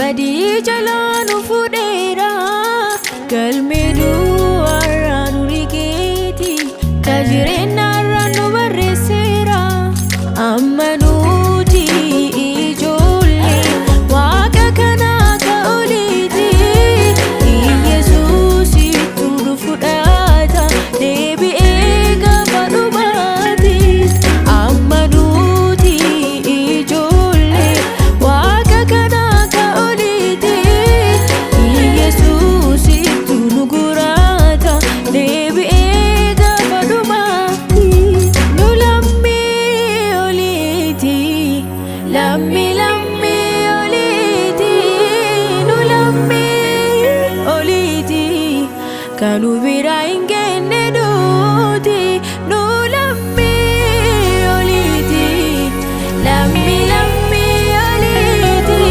badii jalaa nu fuudheera galmeeduu warra nurii keeti ka jireenyaarra nu barreesseera amma nuti ijoollee waaqa kanaa ka oliiti Yesuusitu nu fudhata deebi'ee gaafa dhumaati amma nuti ijoollee waaqa kanaa ka oliiti Yesuusitu nu gurata deebi'ee gaafa dhumaati nu lammii oliiti lammii oliiti nu lammii oliiti kanu biraa hin geenye duuti nu lammii oliiti lammii oliiti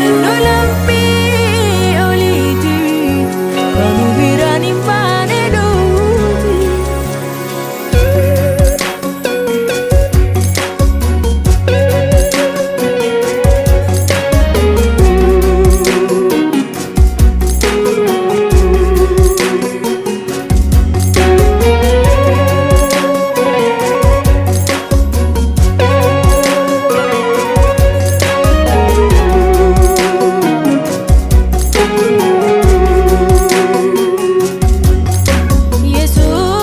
nu lammii oliiti kanu biraan hin baane duuti.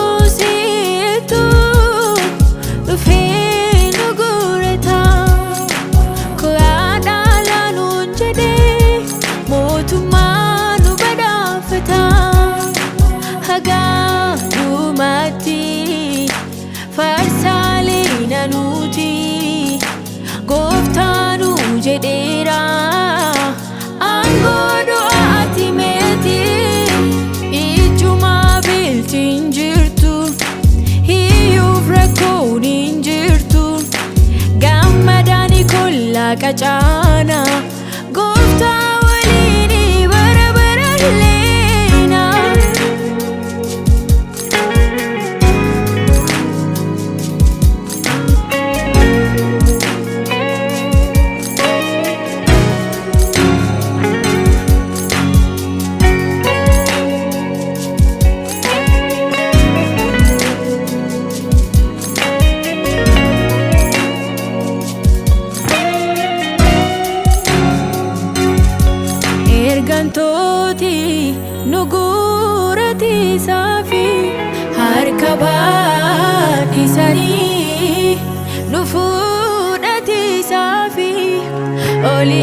Yesuusitu dhufee nu gurata koyaadhaa nuun jedhee mootummaa nu badhaafata hagaa dhumaatti farsaalee nanuuti gooftaa nu jedheera aangoo du'aati meeti ijjumaa biltiin jirtu hiyyuuf rakkoon hin jirtu gammadaani kollaa qacaana gooftaa waliin bara baralleena. Ergantooti nu guratiisaafi harka baadhisanii nu fudhatiisaafi oli